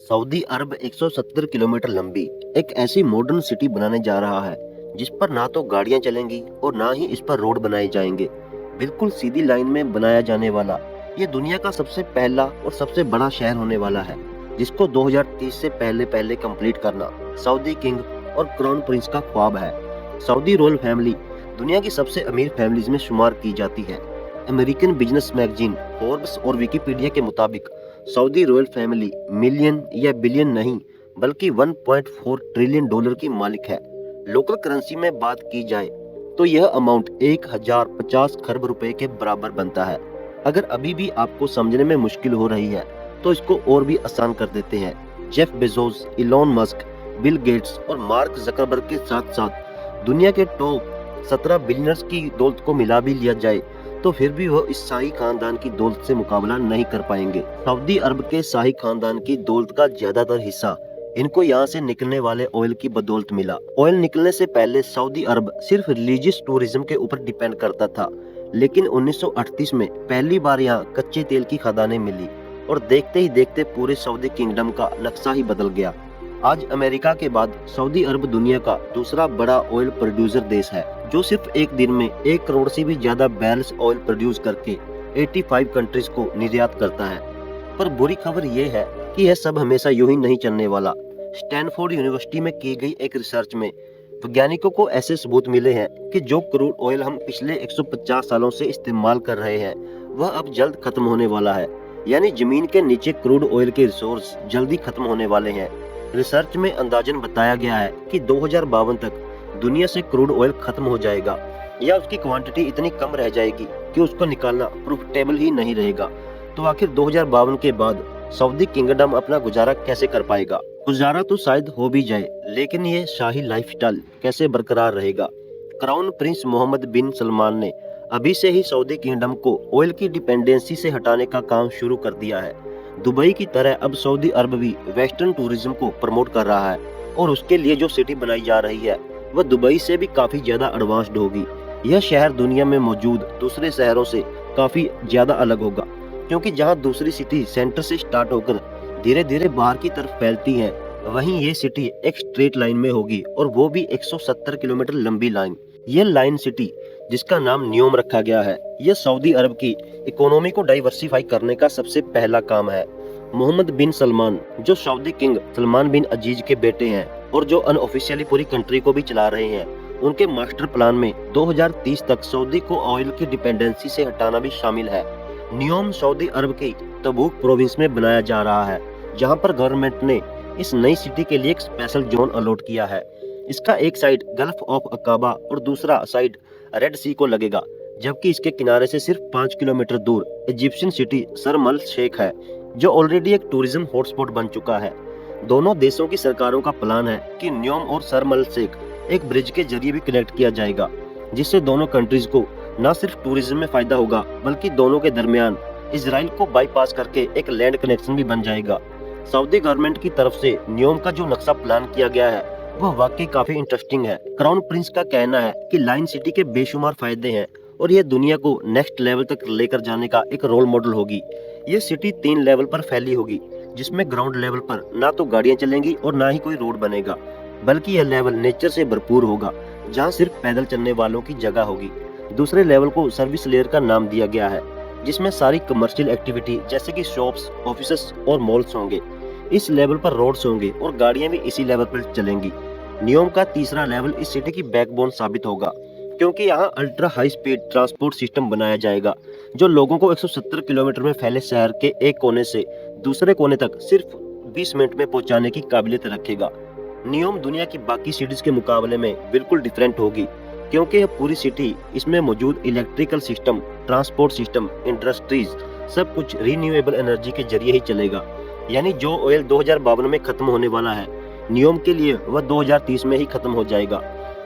Saudi अरब 170 kilometre लंबी एक ऐसी मॉडर्न सिटी बनाने जा रहा है जिस पर ना तो गाड़ियां चलेंगी और ना ही इस पर रोड बनाए जाएंगे। बिल्कुल सीधी लाइन में बनाया जाने वाला ये दुनिया का सबसे पहला और सबसे बड़ा शहर होने वाला है, जिसको 2030 से पहले पहले कंप्लीट करना सऊदी किंग और क्राउन प्रिंस का ख्वाब है। सऊदी रॉयल फैमिली दुनिया की सबसे अमीर फैमिलीज में शुमार की जाती है। अमेरिकन बिजनेस मैगजीन फोर्ब्स और विकिपीडिया के मुताबिक सऊदी रॉयल फैमिली मिलियन या बिलियन नहीं बल्कि 1.4 ट्रिलियन डॉलर की मालिक है। लोकल करेंसी में बात की जाए तो यह अमाउंट 1050 खरब रुपए के बराबर बनता है। अगर अभी भी आपको समझने में मुश्किल हो रही है तो इसको और भी आसान कर देते हैं। Jeff Bezos, Elon Musk, Bill Gates और मार्क जकरबर्ग के साथ साथ दुनिया के टॉप 17 बिलियनर्स की दौलत को मिला भी लिया जाए तो फिर भी वह इस शाही खानदान की दौलत से मुकाबला नहीं कर पाएंगे। सऊदी अरब के शाही खानदान की दौलत का ज्यादातर हिस्सा इनको यहाँ से निकलने वाले ऑयल की बदौलत मिला। ऑयल निकलने से पहले सऊदी अरब सिर्फ रिलीजियस टूरिज्म के ऊपर डिपेंड करता था, लेकिन 1938 में पहली बार यहाँ कच्चे तेल की खदानें मिली और देखते ही देखते पूरे सऊदी किंगडम का नक्शा ही बदल गया। आज अमेरिका के बाद सऊदी अरब दुनिया का दूसरा बड़ा ऑयल प्रोड्यूसर देश है, जो सिर्फ एक दिन में 1 करोड़ से भी ज्यादा बैरल्स ऑयल प्रोड्यूस करके 85 कंट्रीज को निर्यात करता है। पर बुरी खबर ये है कि यह सब हमेशा यूं ही नहीं चलने वाला। स्टैनफोर्ड यूनिवर्सिटी में की गई एक रिसर्च में वैज्ञानिकों को ऐसे सबूत मिले हैं कि जो क्रूड ऑयल हम पिछले 150 सालों से इस्तेमाल कर रहे हैं वह अब जल्द खत्म होने वाला है। यानी जमीन के नीचे क्रूड ऑयल के रिसोर्स जल्दी खत्म होने वाले हैं। रिसर्च में अंदाजन बताया गया है कि 2052 तक दुनिया से क्रूड ऑयल खत्म हो जाएगा या उसकी क्वांटिटी इतनी कम रह जाएगी कि उसको निकालना प्रॉफिटेबल ही नहीं रहेगा। तो आखिर 2052 के बाद सऊदी किंगडम अपना गुजारा कैसे कर पाएगा? गुजारा तो शायद हो भी जाए, लेकिन ये शाही लाइफस्टाइल कैसे बरकरार रहेगा? क्राउन प्रिंस मोहम्मद बिन सलमान ने अभी से ही सऊदी किंगडम को ऑयल की डिपेंडेंसी से हटाने का काम शुरू कर दिया है। दुबई की तरह अब सऊदी अरब भी वेस्टर्न टूरिज्म को प्रमोट कर रहा है और उसके लिए जो सिटी बनाई जा रही है वह दुबई से भी काफी ज्यादा एडवांस्ड होगी। यह शहर दुनिया में मौजूद दूसरे शहरों से काफी ज्यादा अलग होगा, क्योंकि जहां दूसरी सिटी सेंटर से स्टार्ट होकर धीरे धीरे बाहर की तरफ फैलती है, वहीं ये सिटी एक स्ट्रेट लाइन में होगी और वो भी 170 किलोमीटर लंबी लाइन। ये लाइन सिटी जिसका नाम न्योम रखा गया है, यह सऊदी अरब की इकोनॉमी को डाइवर्सिफाई करने का सबसे पहला काम है। मोहम्मद बिन सलमान, जो सऊदी किंग सलमान बिन अजीज के बेटे हैं और जो अनऑफिशियली पूरी कंट्री को भी चला रहे हैं, उनके मास्टर प्लान में 2030 तक सऊदी को ऑयल की डिपेंडेंसी से हटाना भी शामिल है। न्योम सऊदी अरब की तबूक प्रोविंस में बनाया जा रहा है, जहां पर गवर्नमेंट ने इस नई सिटी के लिए एक स्पेशल जोन अलॉट किया है। इसका एक साइड गल्फ ऑफ अकाबा और दूसरा साइड रेड सी को लगेगा, जबकि इसके किनारे से सिर्फ 5 किलोमीटर दूर इजिप्शियन सिटी शर्म अल शेख है, जो ऑलरेडी एक टूरिज्म हॉटस्पॉट बन चुका है। दोनों देशों की सरकारों का प्लान है कि न्योम और शर्म अल शेख एक ब्रिज के जरिए भी कनेक्ट किया जाएगा, जिससे दोनों कंट्रीज को न सिर्फ टूरिज्म में फायदा होगा बल्कि दोनों के दरमियान इजराइल को बाईपास करके एक लैंड कनेक्शन भी बन जाएगा। सऊदी गवर्नमेंट की तरफ से न्योम का जो नक्शा प्लान किया गया है वह वाकई काफी इंटरेस्टिंग है। क्राउन प्रिंस का कहना है कि लाइन सिटी के बेशुमार फायदे हैं और यह दुनिया को नेक्स्ट लेवल तक लेकर जाने का एक रोल मॉडल होगी। ये सिटी 3 लेवल पर फैली होगी, जिसमें ग्राउंड लेवल पर ना तो गाड़ियां चलेंगी और ना ही कोई रोड बनेगा, बल्कि यह लेवल नेचर से भरपूर होगा, जहां सिर्फ पैदल चलने वालों की जगह होगी। दूसरे लेवल को सर्विस लेयर का नाम दिया गया है, जिसमें सारी कमर्शियल एक्टिविटी जैसे कि शॉप्स, ऑफिसेस और मॉल्स होंगे। इस लेवल पर रोड्स होंगे और गाड़ियां भी इसी लेवल पर चलेंगी। न्योम का तीसरा लेवल इस सिटी की बैकबोन साबित होगा, क्योंकि यहाँ ultra high speed transport system बनाया जाएगा, जो लोगों को 170 किलोमीटर में फैले शहर के एक कोने से दूसरे कोने तक सिर्फ 20 मिनट में पहुंचाने की काबिलियत रखेगा। न्योम दुनिया की बाकी सिटीज के मुकाबले में बिल्कुल डिफरेंट होगी, क्योंकि यह पूरी सिटी इसमें मौजूद electrical system, transport system, industries सब कुछ रीन्यूएबल एनर्जी के जरिए ही चलेगा। यानी जो ऑयल 2052 में खत्म होने वाला है, न्योम के लिए वह 2030 में ही खत्म हो जाएगा।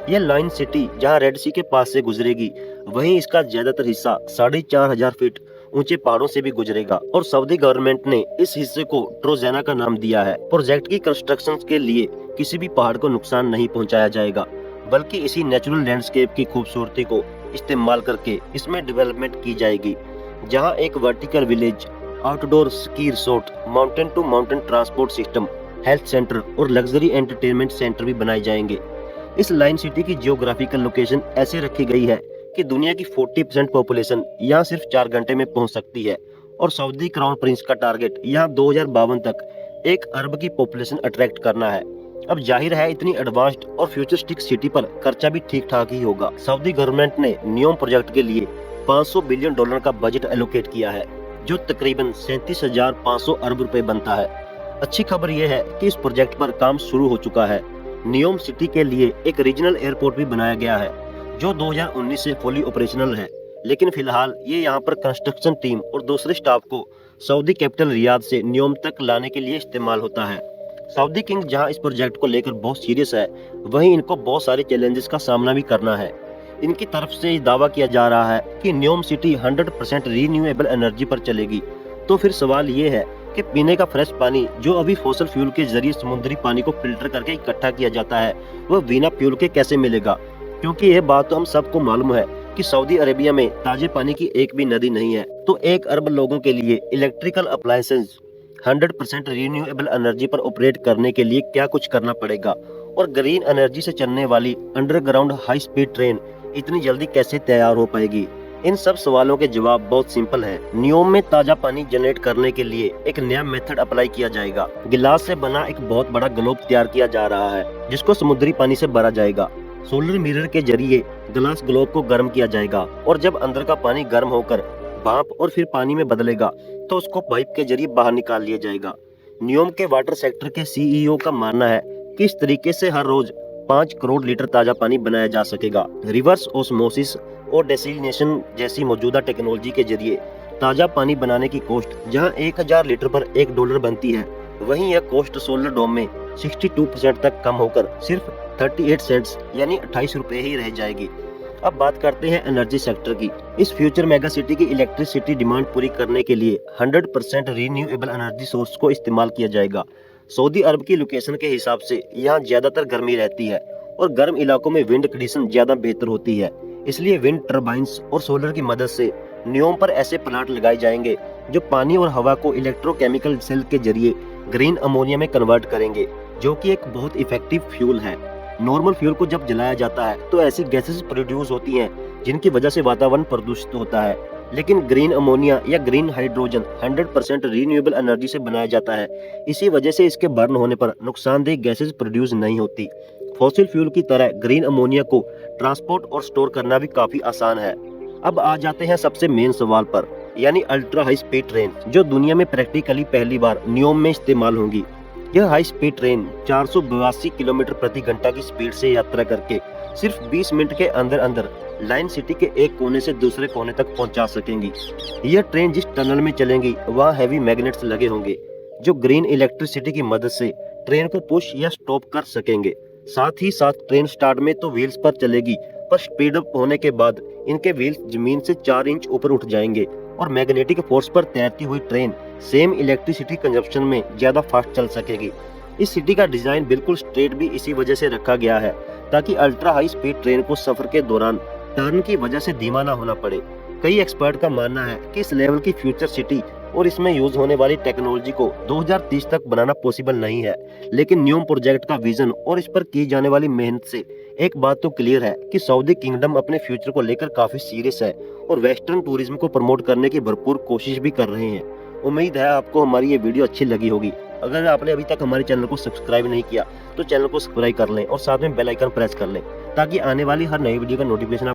यह लाइन सिटी जहां रेड सी के पास से गुजरेगी, वहीं इसका ज्यादातर हिस्सा 4500 फीट ऊंचे पहाड़ों से भी गुजरेगा और सऊदी गवर्नमेंट ने इस हिस्से को ट्रोजेना का नाम दिया है। प्रोजेक्ट की कंस्ट्रक्शन के लिए किसी भी पहाड़ को नुकसान नहीं पहुंचाया जाएगा, बल्कि इसी नेचुरल लैंडस्केप की खूबसूरती को इस्तेमाल करके इसमें डेवलपमेंट की जाएगी, जहां एक vertical village outdoor ski resort, mountain to mountain transport system, health centre और लग्जरी एंटरटेनमेंट सेंटर भी बनाए जाएंगे। इस लाइन सिटी की जियोग्राफिकल लोकेशन ऐसे रखी गई है कि दुनिया की 40% पॉपुलेशन यहाँ सिर्फ 4 घंटे में पहुँच सकती है और सऊदी क्राउन प्रिंस का टारगेट यहाँ 2052 तक 1 अरब की पॉपुलेशन अट्रैक्ट करना है। अब जाहिर है इतनी एडवांस्ड और फ्यूचरिस्टिक सिटी पर खर्चा भी ठीक ठाक ही होगा। सऊदी गवर्नमेंट ने नियोम प्रोजेक्ट के लिए $500 बिलियन का बजट एलोकेट किया है, जो तकरीबन 37,500 अरब रुपए बनता है। अच्छी खबर यह है कि इस प्रोजेक्ट पर काम शुरू हो चुका है। नियोम सिटी के लिए एक रीजनल एयरपोर्ट भी बनाया गया है, जो 2019 से फुली ऑपरेशनल है, लेकिन फिलहाल ये यहाँ पर कंस्ट्रक्शन टीम और दूसरे स्टाफ को सऊदी कैपिटल रियाद से नियोम तक लाने के लिए इस्तेमाल होता है। सऊदी किंग जहाँ इस प्रोजेक्ट को लेकर बहुत सीरियस है, वहीं इनको बहुत सारे चैलेंजेस का सामना भी करना है। इनकी तरफ से दावा किया जा रहा है कि नियोम सिटी 100% रीन्यूएबल एनर्जी पर चलेगी। तो फिर सवाल ये है कि पीने का फ्रेश पानी जो अभी फॉसिल फ्यूल के जरिए समुद्री पानी को फिल्टर करके इकट्ठा किया जाता है, वह बिना फ्यूल के कैसे मिलेगा? क्योंकि यह बात तो हम सबको मालूम है कि सऊदी अरेबिया में ताजे पानी की एक भी नदी नहीं है। तो 1 अरब लोगों के लिए इलेक्ट्रिकल अप्लायंसेज 100% रीन्यूएबल एनर्जी पर ऑपरेट करने के लिए क्या कुछ करना पड़ेगा, और ग्रीन एनर्जी से चलने वाली अंडरग्राउंड हाई स्पीड ट्रेन इतनी जल्दी कैसे तैयार हो पाएगी? इन सब सवालों के जवाब बहुत सिंपल है। नियोम में ताजा पानी जनरेट करने के लिए एक नया मेथड अप्लाई किया जाएगा। गिलास से बना एक बहुत बड़ा ग्लोब तैयार किया जा रहा है, जिसको समुद्री पानी से भरा जाएगा। सोलर मिरर के जरिए ग्लास ग्लोब को गर्म किया जाएगा, और जब अंदर का पानी गर्म होकर भाप और फिर पानी में बदलेगा तो उसको पाइप के जरिए बाहर निकाल लिया जाएगा। नियोम के वाटर सेक्टर के सीईओ का मानना है कि इस तरीके से हर रोज 5 करोड़ लीटर ताजा पानी बनाया जा सकेगा। रिवर्स ऑस्मोसिस और डेसिलिनेशन जैसी मौजूदा टेक्नोलॉजी के जरिए ताजा पानी बनाने की कॉस्ट जहां 1000 लीटर पर $1 बनती है, वहीं यह कॉस्ट सोलर डोम में 62% तक कम होकर सिर्फ 38 सेंट्स यानी 28 रुपए ही रह जाएगी। अब बात करते हैं एनर्जी सेक्टर की। इस फ्यूचर मेगा सिटी की इलेक्ट्रिसिटी डिमांड पूरी करने के लिए 100% रीन्यूएबल एनर्जी सोर्स को इस्तेमाल किया जाएगा। सऊदी अरब की लोकेशन के हिसाब से यहाँ ज्यादातर गर्मी रहती है और गर्म इलाकों में विंड कंडीशन ज्यादा बेहतर होती है, इसलिए विंड टर्बाइंस और सोलर की मदद से नियोम पर ऐसे प्लांट लगाए जाएंगे जो पानी और हवा को इलेक्ट्रोकेमिकल सेल के जरिए ग्रीन अमोनिया में कन्वर्ट करेंगे, जो कि एक बहुत इफेक्टिव फ्यूल है। नॉर्मल फ्यूल को जब जलाया जाता है तो ऐसी गैसेस प्रोड्यूस होती हैं जिनकी वजह से वातावरण प्रदूषित होता है, लेकिन ग्रीन अमोनिया या ग्रीन हाइड्रोजन 100% रीन्यूएबल एनर्जी से बनाया जाता है। इसी वजह से इसके बर्न होने पर नुकसानदेह गैसेस प्रोड्यूस नहीं होती। फॉसिल फ्यूल की तरह ग्रीन अमोनिया को ट्रांसपोर्ट और स्टोर करना भी काफी आसान है। अब आ जाते हैं सबसे मेन सवाल पर, यानी अल्ट्रा हाई स्पीड ट्रेन, जो दुनिया में प्रैक्टिकली पहली बार नियोम में इस्तेमाल होंगी। यह हाई स्पीड ट्रेन 482 किलोमीटर प्रति घंटा की स्पीड से यात्रा करके सिर्फ 20 मिनट के अंदर अंदर लाइन सिटी के एक कोने से दूसरे कोने तक पहुंचा सकेंगी। यह ट्रेन जिस टनल में चलेंगी वहाँ हैवी मैग्नेट्स लगे होंगे, जो ग्रीन इलेक्ट्रिसिटी की मदद से ट्रेन को पुश या स्टॉप कर सकेंगे। साथ ही साथ ट्रेन स्टार्ट में तो व्हील्स पर चलेगी, पर स्पीड अप होने के बाद इनके व्हील्स जमीन से 4 इंच ऊपर उठ जाएंगे और मैग्नेटिक फोर्स पर तैरती हुई ट्रेन सेम इलेक्ट्रिसिटी कंजप्शन में ज्यादा फास्ट चल सकेगी। इस सिटी का डिजाइन बिल्कुल स्ट्रेट भी इसी वजह से रखा गया है, ताकि अल्ट्रा हाई स्पीड ट्रेन को सफर के दौरान टर्न की वजह से धीमा ना होना पड़े। कई एक्सपर्ट का मानना है कि इस लेवल की फ्यूचर सिटी और इसमें यूज होने वाली टेक्नोलॉजी को 2030 तक बनाना पॉसिबल नहीं है, लेकिन नियोम प्रोजेक्ट का विजन और इस पर की जाने वाली मेहनत से एक बात तो क्लियर है कि सऊदी किंगडम अपने फ्यूचर को लेकर काफी सीरियस है और वेस्टर्न टूरिज्म को प्रमोट करने की भरपूर कोशिश भी कर रहे हैं। उम्मीद है आपको हमारी ये वीडियो अच्छी लगी होगी। अगर आपने अभी तक हमारे चैनल को सब्सक्राइब नहीं किया तो चैनल को सब्सक्राइब कर लें और साथ में बेल आइकन प्रेस कर लें, ताकि आने वाली हर नई वीडियो का नोटिफिकेशन